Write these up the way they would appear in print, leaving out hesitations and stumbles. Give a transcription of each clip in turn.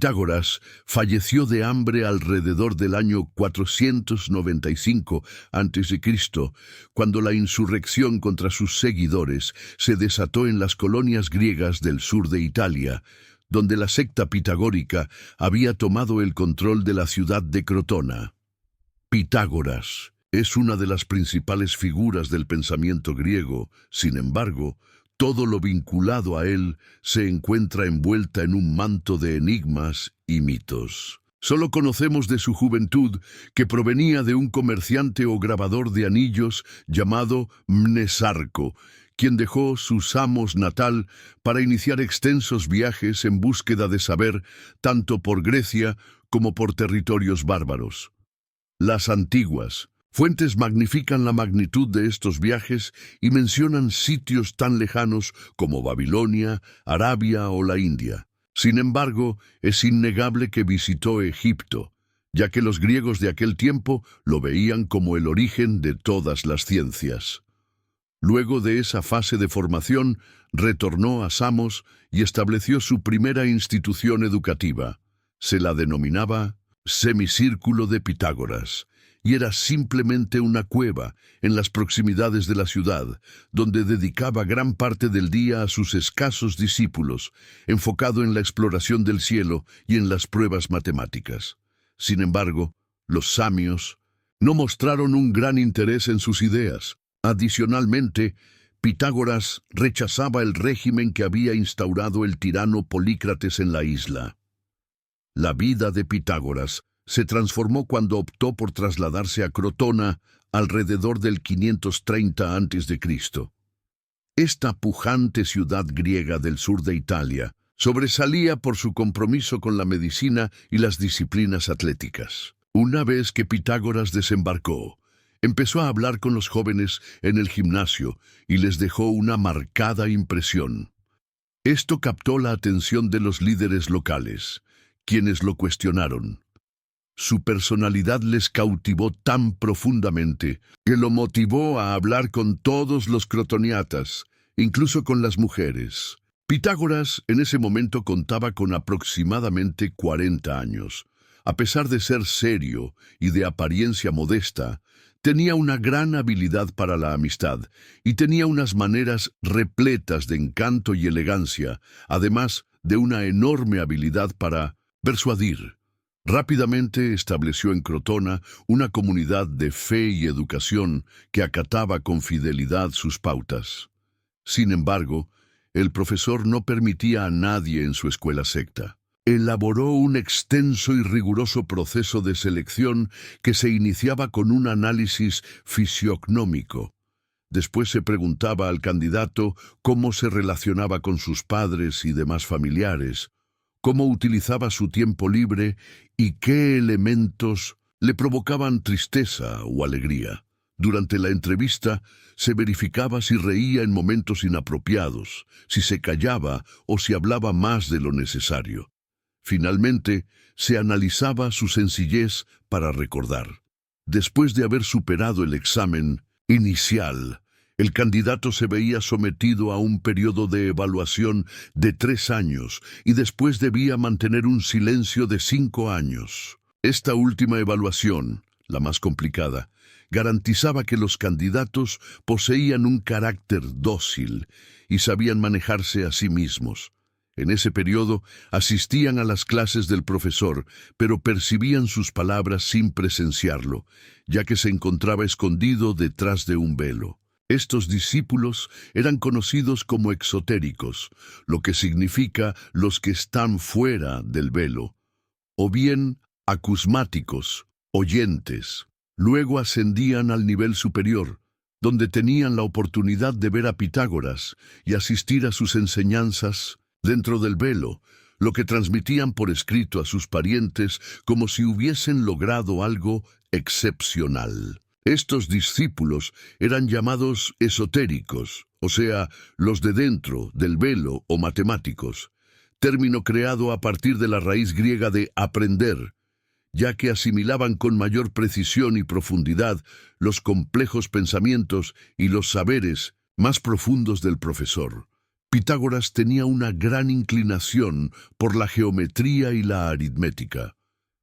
Pitágoras falleció de hambre alrededor del año 495 a.C., cuando la insurrección contra sus seguidores se desató en las colonias griegas del sur de Italia, donde la secta pitagórica había tomado el control de la ciudad de Crotona. Pitágoras es una de las principales figuras del pensamiento griego. Sin embargo, todo lo vinculado a él se encuentra envuelta en un manto de enigmas y mitos. Solo conocemos de su juventud que provenía de un comerciante o grabador de anillos llamado Mnesarco, quien dejó su Samos natal para iniciar extensos viajes en búsqueda de saber tanto por Grecia como por territorios bárbaros. Las antiguas fuentes magnifican la magnitud de estos viajes y mencionan sitios tan lejanos como Babilonia, Arabia o la India. Sin embargo, es innegable que visitó Egipto, ya que los griegos de aquel tiempo lo veían como el origen de todas las ciencias. Luego de esa fase de formación, retornó a Samos y estableció su primera institución educativa. Se la denominaba Semicírculo de Pitágoras, y era simplemente una cueva en las proximidades de la ciudad, donde dedicaba gran parte del día a sus escasos discípulos, enfocado en la exploración del cielo y en las pruebas matemáticas. Sin embargo, los samios no mostraron un gran interés en sus ideas. Adicionalmente, Pitágoras rechazaba el régimen que había instaurado el tirano Polícrates en la isla. La vida de Pitágoras se transformó cuando optó por trasladarse a Crotona alrededor del 530 a.C. Esta pujante ciudad griega del sur de Italia sobresalía por su compromiso con la medicina y las disciplinas atléticas. Una vez que Pitágoras desembarcó, empezó a hablar con los jóvenes en el gimnasio y les dejó una marcada impresión. Esto captó la atención de los líderes locales, quienes lo cuestionaron. Su personalidad les cautivó tan profundamente que lo motivó a hablar con todos los crotoniatas, incluso con las mujeres. Pitágoras en ese momento contaba con aproximadamente 40 años. A pesar de ser serio y de apariencia modesta, tenía una gran habilidad para la amistad y tenía unas maneras repletas de encanto y elegancia, además de una enorme habilidad para persuadir. Rápidamente estableció en Crotona una comunidad de fe y educación que acataba con fidelidad sus pautas. Sin embargo, el profesor no permitía a nadie en su escuela secta. Elaboró un extenso y riguroso proceso de selección que se iniciaba con un análisis fisiognomónico. Después se preguntaba al candidato cómo se relacionaba con sus padres y demás familiares, cómo utilizaba su tiempo libre y qué elementos le provocaban tristeza o alegría. Durante la entrevista se verificaba si reía en momentos inapropiados, si se callaba o si hablaba más de lo necesario. Finalmente, se analizaba su sencillez para recordar. Después de haber superado el examen inicial, el candidato se veía sometido a un periodo de evaluación de 3 años y después debía mantener un silencio de 5 años. Esta última evaluación, la más complicada, garantizaba que los candidatos poseían un carácter dócil y sabían manejarse a sí mismos. En ese periodo asistían a las clases del profesor, pero percibían sus palabras sin presenciarlo, ya que se encontraba escondido detrás de un velo. Estos discípulos eran conocidos como exotéricos, lo que significa los que están fuera del velo, o bien acusmáticos, oyentes. Luego ascendían al nivel superior, donde tenían la oportunidad de ver a Pitágoras y asistir a sus enseñanzas dentro del velo, lo que transmitían por escrito a sus parientes como si hubiesen logrado algo excepcional. Estos discípulos eran llamados esotéricos, o sea, los de dentro del velo o matemáticos, término creado a partir de la raíz griega de aprender, ya que asimilaban con mayor precisión y profundidad los complejos pensamientos y los saberes más profundos del profesor. Pitágoras tenía una gran inclinación por la geometría y la aritmética.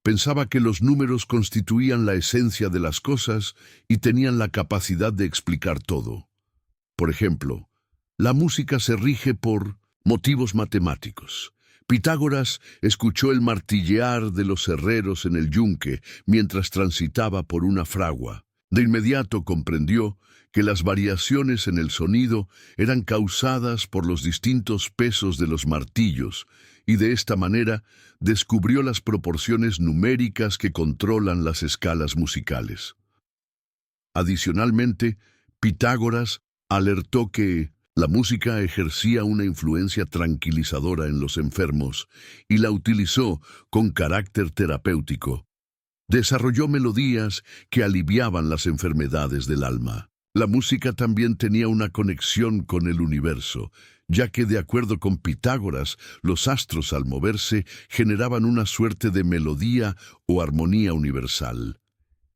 Pensaba que los números constituían la esencia de las cosas y tenían la capacidad de explicar todo. Por ejemplo, la música se rige por motivos matemáticos. Pitágoras escuchó el martillear de los herreros en el yunque mientras transitaba por una fragua. De inmediato comprendió que las variaciones en el sonido eran causadas por los distintos pesos de los martillos, y de esta manera descubrió las proporciones numéricas que controlan las escalas musicales. Adicionalmente, Pitágoras alertó que la música ejercía una influencia tranquilizadora en los enfermos y la utilizó con carácter terapéutico. Desarrolló melodías que aliviaban las enfermedades del alma. La música también tenía una conexión con el universo, ya que de acuerdo con Pitágoras, los astros al moverse generaban una suerte de melodía o armonía universal.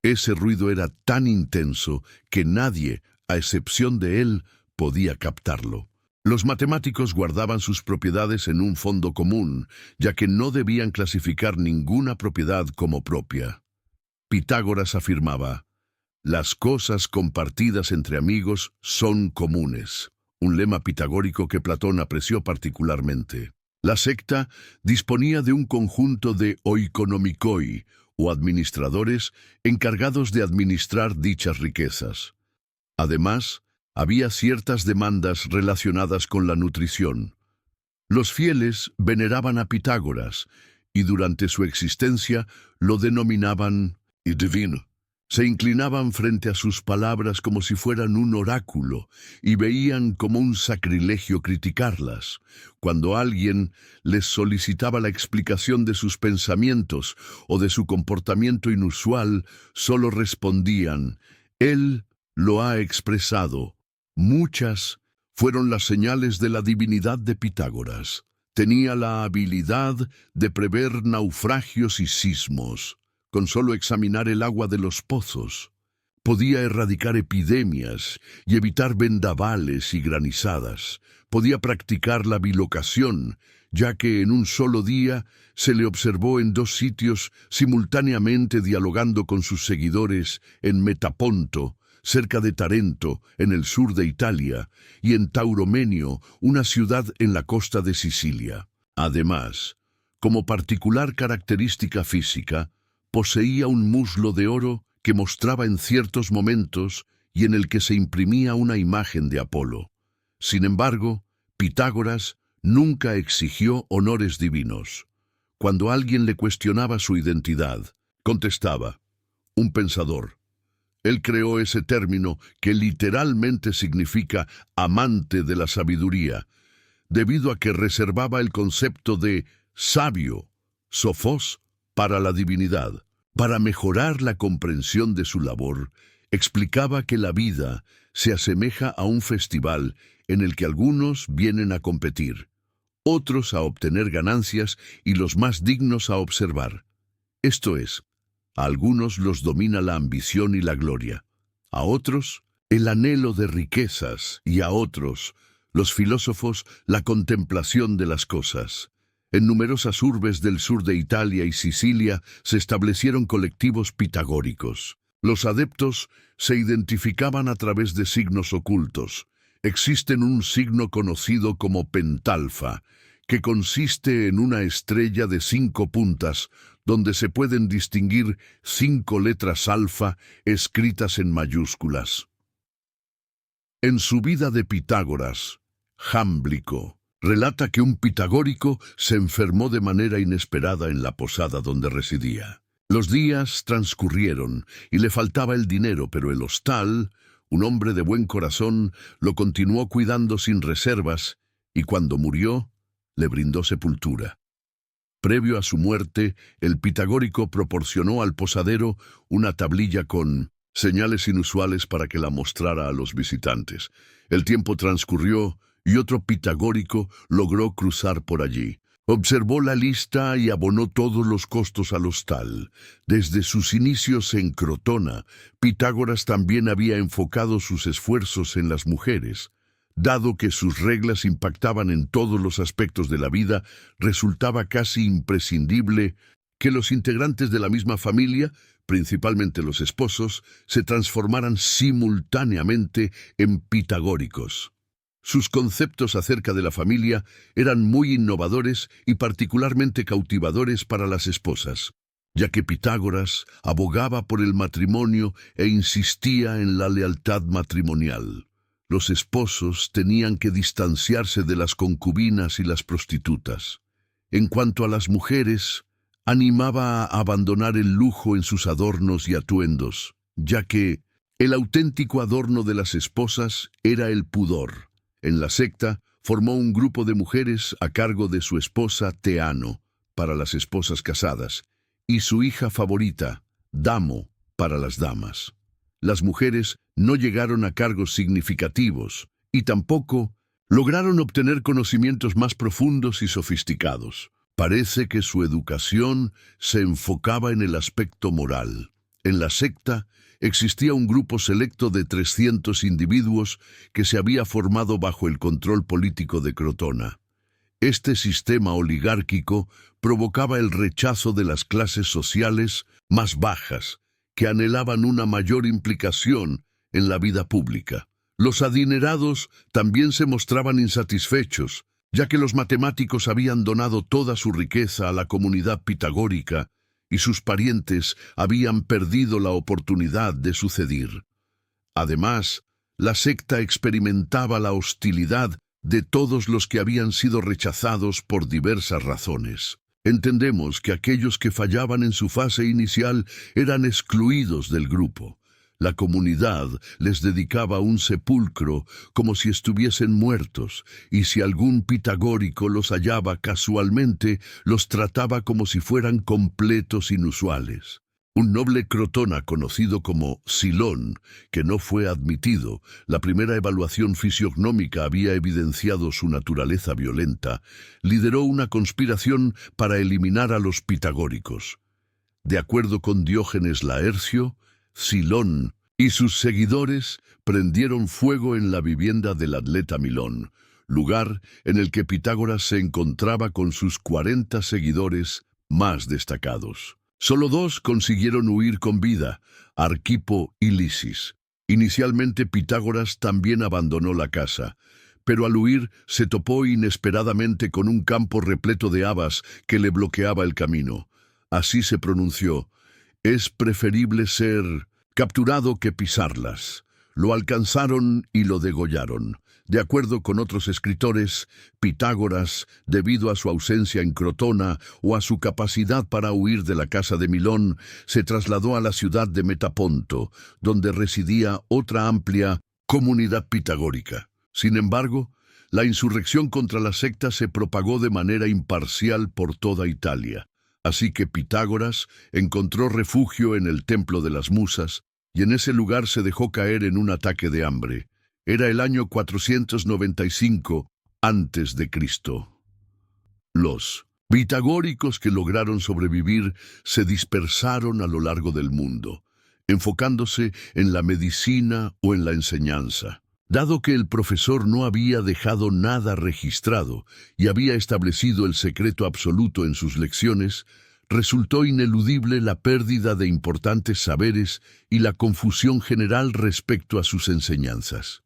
Ese ruido era tan intenso que nadie, a excepción de él, podía captarlo. Los matemáticos guardaban sus propiedades en un fondo común, ya que no debían clasificar ninguna propiedad como propia. Pitágoras afirmaba: las cosas compartidas entre amigos son comunes, un lema pitagórico que Platón apreció particularmente. La secta disponía de un conjunto de oikonomikoi, o administradores, encargados de administrar dichas riquezas. Además, había ciertas demandas relacionadas con la nutrición. Los fieles veneraban a Pitágoras, y durante su existencia lo denominaban divino. Se inclinaban frente a sus palabras como si fueran un oráculo y veían como un sacrilegio criticarlas. Cuando alguien les solicitaba la explicación de sus pensamientos o de su comportamiento inusual, solo respondían: «Él lo ha expresado». Muchas fueron las señales de la divinidad de Pitágoras. Tenía la habilidad de prever naufragios y sismos. Con solo examinar el agua de los pozos, podía erradicar epidemias y evitar vendavales y granizadas. Podía practicar la bilocación, ya que en un solo día se le observó en 2 sitios simultáneamente dialogando con sus seguidores en Metaponto, cerca de Tarento, en el sur de Italia, y en Tauromenio, una ciudad en la costa de Sicilia. Además, como particular característica física, poseía un muslo de oro que mostraba en ciertos momentos y en el que se imprimía una imagen de Apolo. Sin embargo, Pitágoras nunca exigió honores divinos. Cuando alguien le cuestionaba su identidad, contestaba: un pensador. Él creó ese término que literalmente significa amante de la sabiduría, debido a que reservaba el concepto de sabio, sophos, para la divinidad. Para mejorar la comprensión de su labor, explicaba que la vida se asemeja a un festival en el que algunos vienen a competir, otros a obtener ganancias y los más dignos a observar. Esto es, a algunos los domina la ambición y la gloria, a otros el anhelo de riquezas y a otros, los filósofos, la contemplación de las cosas. En numerosas urbes del sur de Italia y Sicilia se establecieron colectivos pitagóricos. Los adeptos se identificaban a través de signos ocultos. Existe un signo conocido como pentalfa, que consiste en una estrella de 5 puntas, donde se pueden distinguir 5 letras alfa escritas en mayúsculas. En su vida de Pitágoras, Jámblico relata que un pitagórico se enfermó de manera inesperada en la posada donde residía. Los días transcurrieron y le faltaba el dinero, pero el hostal, un hombre de buen corazón, lo continuó cuidando sin reservas y cuando murió, le brindó sepultura. Previo a su muerte, el pitagórico proporcionó al posadero una tablilla con señales inusuales para que la mostrara a los visitantes. El tiempo transcurrió y otro pitagórico logró cruzar por allí. Observó la lista y abonó todos los costos al hostal. Desde sus inicios en Crotona, Pitágoras también había enfocado sus esfuerzos en las mujeres. Dado que sus reglas impactaban en todos los aspectos de la vida, resultaba casi imprescindible que los integrantes de la misma familia, principalmente los esposos, se transformaran simultáneamente en pitagóricos. Sus conceptos acerca de la familia eran muy innovadores y particularmente cautivadores para las esposas, ya que Pitágoras abogaba por el matrimonio e insistía en la lealtad matrimonial. Los esposos tenían que distanciarse de las concubinas y las prostitutas. En cuanto a las mujeres, animaba a abandonar el lujo en sus adornos y atuendos, ya que el auténtico adorno de las esposas era el pudor. En la secta, formó un grupo de mujeres a cargo de su esposa Teano, para las esposas casadas, y su hija favorita, Damo, para las damas. Las mujeres no llegaron a cargos significativos y tampoco lograron obtener conocimientos más profundos y sofisticados. Parece que su educación se enfocaba en el aspecto moral. En la secta existía un grupo selecto de 300 individuos que se había formado bajo el control político de Crotona. Este sistema oligárquico provocaba el rechazo de las clases sociales más bajas, que anhelaban una mayor implicación en la vida pública. Los adinerados también se mostraban insatisfechos, ya que los matemáticos habían donado toda su riqueza a la comunidad pitagórica y sus parientes habían perdido la oportunidad de suceder. Además, la secta experimentaba la hostilidad de todos los que habían sido rechazados por diversas razones. Entendemos que aquellos que fallaban en su fase inicial eran excluidos del grupo. La comunidad les dedicaba un sepulcro como si estuviesen muertos, y si algún pitagórico los hallaba casualmente, los trataba como si fueran completos inusuales. Un noble crotona conocido como Silón, que no fue admitido, la primera evaluación fisiognómica había evidenciado su naturaleza violenta, lideró una conspiración para eliminar a los pitagóricos. De acuerdo con Diógenes Laercio, Silón y sus seguidores prendieron fuego en la vivienda del atleta Milón, lugar en el que Pitágoras se encontraba con sus 40 seguidores más destacados. Solo 2 consiguieron huir con vida, Arquipo y Lisis. Inicialmente Pitágoras también abandonó la casa, pero al huir se topó inesperadamente con un campo repleto de habas que le bloqueaba el camino. Así se pronunció: «Es preferible ser capturado que pisarlas». Lo alcanzaron y lo degollaron. De acuerdo con otros escritores, Pitágoras, debido a su ausencia en Crotona o a su capacidad para huir de la casa de Milón, se trasladó a la ciudad de Metaponto, donde residía otra amplia comunidad pitagórica. Sin embargo, la insurrección contra la secta se propagó de manera imparcial por toda Italia. Así que Pitágoras encontró refugio en el Templo de las Musas, y en ese lugar se dejó caer en un ataque de hambre. Era el año 495 a.C. Los pitagóricos que lograron sobrevivir se dispersaron a lo largo del mundo, enfocándose en la medicina o en la enseñanza. Dado que el profesor no había dejado nada registrado y había establecido el secreto absoluto en sus lecciones, resultó ineludible la pérdida de importantes saberes y la confusión general respecto a sus enseñanzas.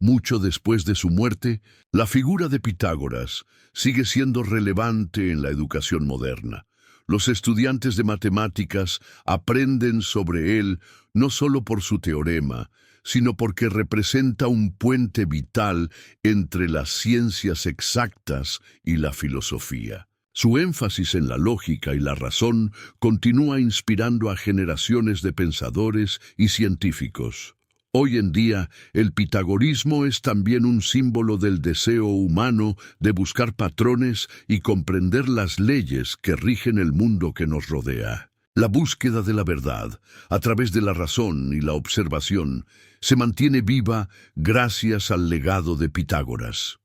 Mucho después de su muerte, la figura de Pitágoras sigue siendo relevante en la educación moderna. Los estudiantes de matemáticas aprenden sobre él no solo por su teorema, sino porque representa un puente vital entre las ciencias exactas y la filosofía. Su énfasis en la lógica y la razón continúa inspirando a generaciones de pensadores y científicos. Hoy en día, el pitagorismo es también un símbolo del deseo humano de buscar patrones y comprender las leyes que rigen el mundo que nos rodea. La búsqueda de la verdad, a través de la razón y la observación, se mantiene viva gracias al legado de Pitágoras.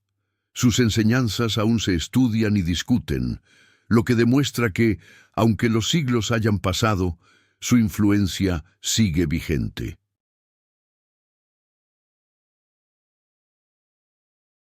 Sus enseñanzas aún se estudian y discuten, lo que demuestra que, aunque los siglos hayan pasado, su influencia sigue vigente.